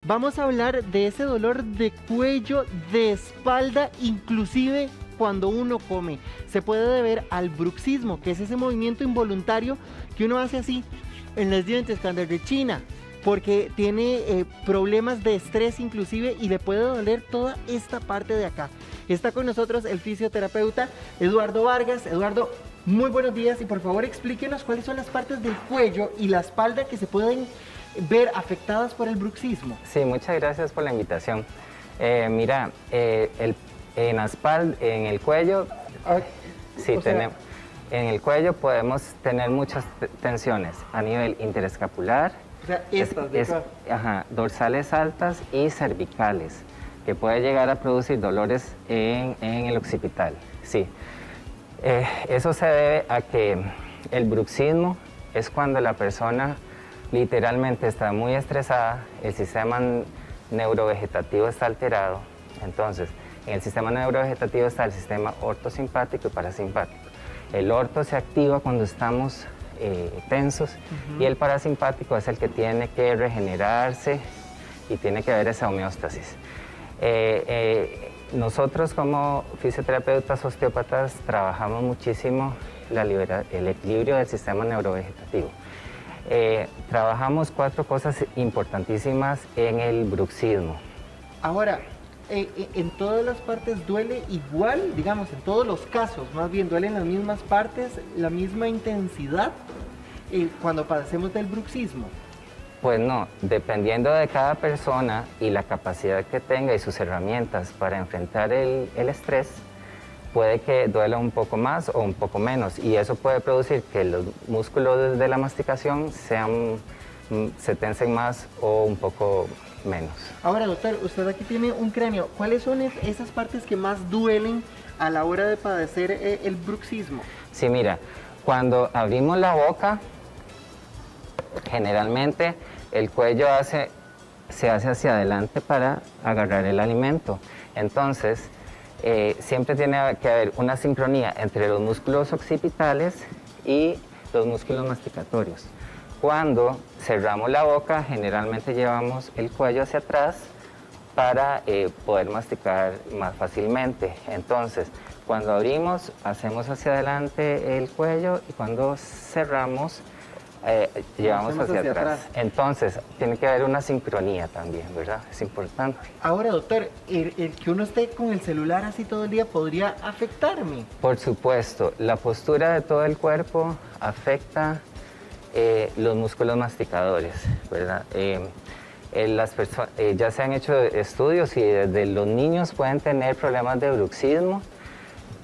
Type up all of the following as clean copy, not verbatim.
vamos a hablar de ese dolor de cuello, de espalda, inclusive cuando uno come. Se puede deber al bruxismo, que es ese movimiento involuntario que uno hace así en los dientes cuando rechina, porque tiene problemas de estrés inclusive y le puede doler toda esta parte de acá. Está con nosotros el fisioterapeuta Eduardo Vargas. Eduardo, muy buenos días y por favor explíquenos cuáles son las partes del cuello y la espalda que se pueden ver afectadas por el bruxismo. Sí, muchas gracias por la invitación. Mira, en la espalda, en el cuello, en el cuello podemos tener muchas tensiones a nivel interescapular, dorsales altas y cervicales, que puede llegar a producir dolores en el occipital. Sí. Eso se debe a que el bruxismo es cuando la persona literalmente está muy estresada, el sistema neurovegetativo está alterado. Entonces, en el sistema neurovegetativo está el sistema ortosimpático y parasimpático. El orto se activa cuando estamos tensos y el parasimpático es el que tiene que regenerarse y tiene que haber esa homeostasis. Nosotros como fisioterapeutas osteópatas trabajamos muchísimo el equilibrio del sistema neurovegetativo. Trabajamos 4 cosas importantísimas en el bruxismo. Ahora, ¿en todas las partes duele igual? Digamos, en todos los casos, más bien, ¿duelen las mismas partes, la misma intensidad cuando padecemos del bruxismo? Pues no, dependiendo de cada persona y la capacidad que tenga y sus herramientas para enfrentar el estrés, puede que duela un poco más o un poco menos, y eso puede producir que los músculos de la masticación se tensen más o un poco menos. Ahora, doctor, usted aquí tiene un cráneo. ¿Cuáles son esas partes que más duelen a la hora de padecer el bruxismo? Sí, mira, cuando abrimos la boca, generalmente el cuello se hace hacia adelante para agarrar el alimento. Entonces, siempre tiene que haber una sincronía entre los músculos occipitales y los músculos masticatorios. Cuando cerramos la boca, generalmente llevamos el cuello hacia atrás para poder masticar más fácilmente. Entonces, cuando abrimos, hacemos hacia adelante el cuello y cuando cerramos, llevamos hacia atrás. Entonces, tiene que haber una sincronía también, ¿verdad? Es importante. Ahora, doctor, ¿el que uno esté con el celular así todo el día podría afectarme? Por supuesto, la postura de todo el cuerpo afecta los músculos masticadores, ¿verdad? Ya se han hecho estudios y desde los niños pueden tener problemas de bruxismo.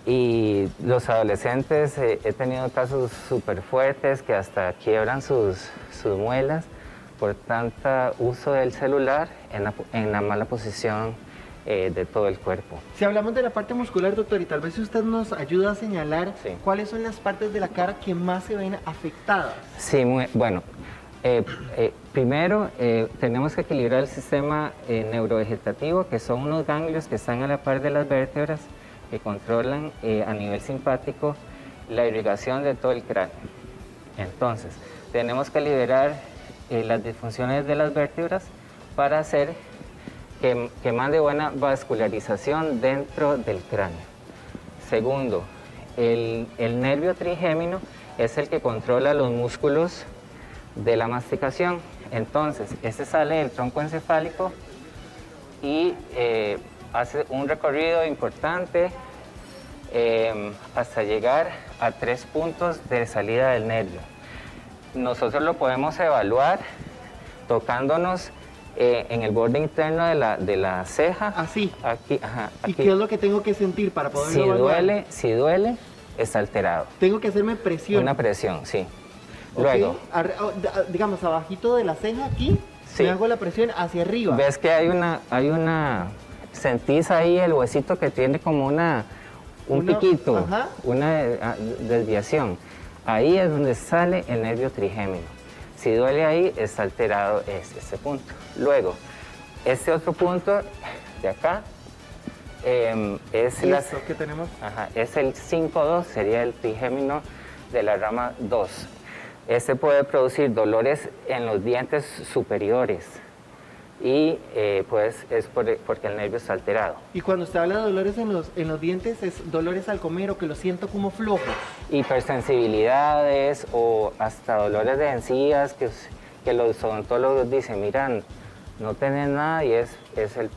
Y los adolescentes, he tenido casos súper fuertes que hasta quiebran sus muelas por tanto uso del celular en la mala posición de todo el cuerpo. Si hablamos de la parte muscular, doctor, y tal vez usted nos ayuda a señalar cuáles son las partes de la cara que más se ven afectadas. Sí, bueno. Primero, tenemos que equilibrar el sistema neurovegetativo, que son unos ganglios que están a la par de las vértebras, que controlan a nivel simpático la irrigación de todo el cráneo. Entonces, tenemos que liberar las disfunciones de las vértebras para hacer que mande buena vascularización dentro del cráneo. Segundo, el nervio trigémino es el que controla los músculos de la masticación. Entonces, este sale del tronco encefálico y hace un recorrido importante hasta llegar a 3 puntos de salida del nervio. Nosotros lo podemos evaluar tocándonos en el borde interno de la ceja. Así. Aquí. ¿Y qué es lo que tengo que sentir para poderlo evaluar? Si duele, está alterado. Tengo que hacerme presión. Una presión, sí. Okay. Luego, digamos, abajito de la ceja aquí, me hago la presión hacia arriba. Ves que hay una sentís ahí el huesito que tiene como un piquito, una desviación. Ahí es donde sale el nervio trigémino. Si duele ahí, está alterado ese punto. Luego, este otro punto de acá es ¿qué tenemos? Es el 5-2, sería el trigémino de la rama 2. Este puede producir dolores en los dientes superiores, y pues es porque el nervio está alterado. Y cuando usted habla de dolores en los dientes, ¿es dolores al comer o que los siento como flojos? Hipersensibilidades o hasta dolores de encías que los odontólogos dicen, miran, no tenés nada y es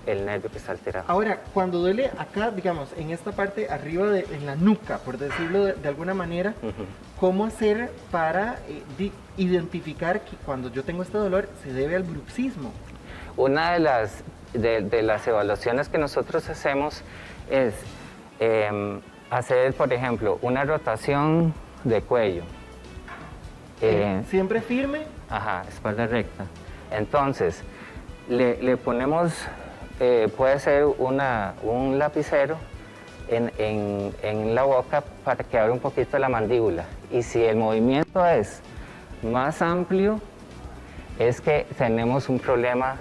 el nervio que está alterado. Ahora, cuando duele acá, digamos, en esta parte arriba, en la nuca, por decirlo de alguna manera, ¿cómo hacer para identificar que cuando yo tengo este dolor se debe al bruxismo? Una de las evaluaciones que nosotros hacemos es hacer, por ejemplo, una rotación de cuello. ¿Siempre firme? Ajá, espalda recta. Entonces, le ponemos, puede ser un lapicero en la boca para que abra un poquito la mandíbula. Y si el movimiento es más amplio, es que tenemos un problema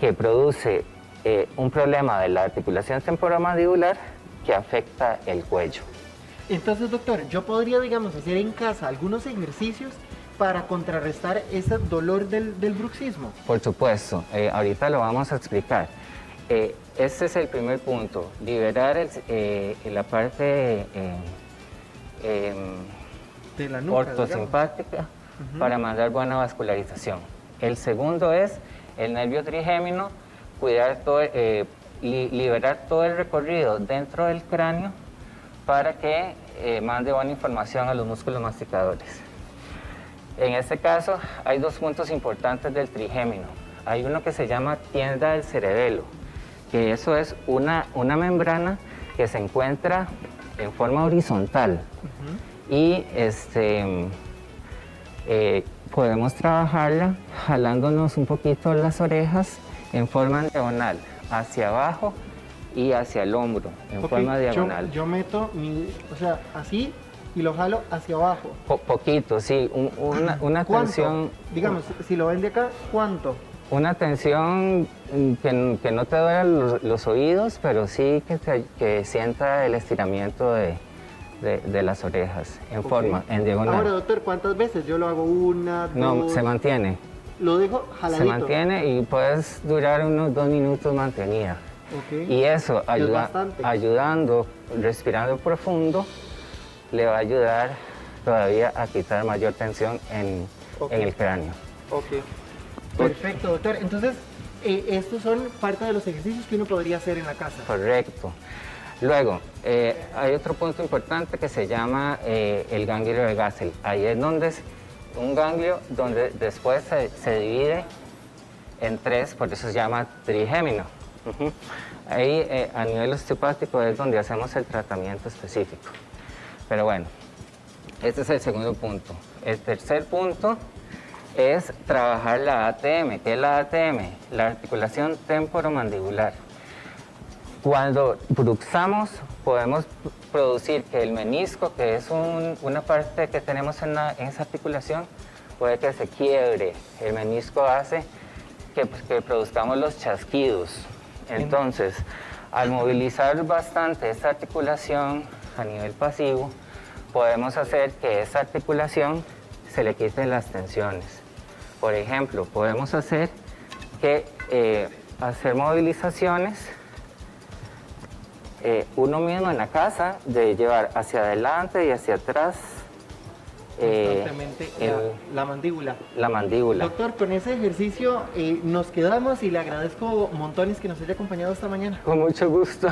que produce un problema de la articulación temporomandibular que afecta el cuello. Entonces, doctor, yo podría, digamos, hacer en casa algunos ejercicios para contrarrestar ese dolor del bruxismo. Por supuesto, ahorita lo vamos a explicar. Este es el primer punto, liberar la parte de la nuca, ortosimpática para mandar buena vascularización. El segundo es el nervio trigémino, cuidar todo, liberar todo el recorrido dentro del cráneo para que mande buena información a los músculos masticadores. En este caso hay dos puntos importantes del trigémino. Hay uno que se llama tienda del cerebelo, que eso es una membrana que se encuentra en forma horizontal y podemos trabajarla jalándonos un poquito las orejas en forma diagonal, hacia abajo y hacia el hombro, en forma diagonal. Yo meto o sea, así y lo jalo hacia abajo. Poquito, sí, una tensión. Digamos, si lo ven de acá, ¿cuánto? Una tensión que no te duelen los oídos, pero sí que sienta el estiramiento de las orejas en diagonal. Ahora, doctor, ¿cuántas veces? Yo lo hago una, dos... No, se mantiene. Lo dejo jaladito. Se mantiene y puedes durar unos 2 minutos mantenida. Y eso, ayudando, respirando profundo, le va a ayudar todavía a quitar mayor tensión en el cráneo. Perfecto, doctor. Entonces, estos son parte de los ejercicios que uno podría hacer en la casa. Correcto. Luego, hay otro punto importante que se llama el ganglio de Gassel. Ahí es donde es un ganglio donde después se divide en 3, por eso se llama trigémino. Ahí a nivel osteopático es donde hacemos el tratamiento específico. Pero bueno, este es el segundo punto. El tercer punto es trabajar la ATM. ¿Qué es la ATM? La articulación temporomandibular. Cuando bruxamos, podemos producir que el menisco, que es una parte que tenemos en esa articulación, puede que se quiebre. El menisco hace que produzcamos los chasquidos. Entonces, al movilizar bastante esta articulación a nivel pasivo, podemos hacer que esa articulación se le quiten las tensiones. Por ejemplo, podemos hacer movilizaciones uno mismo en la casa, de llevar hacia adelante y hacia atrás constantemente la mandíbula. La mandíbula. Doctor, con ese ejercicio nos quedamos y le agradezco montones que nos haya acompañado esta mañana. Con mucho gusto.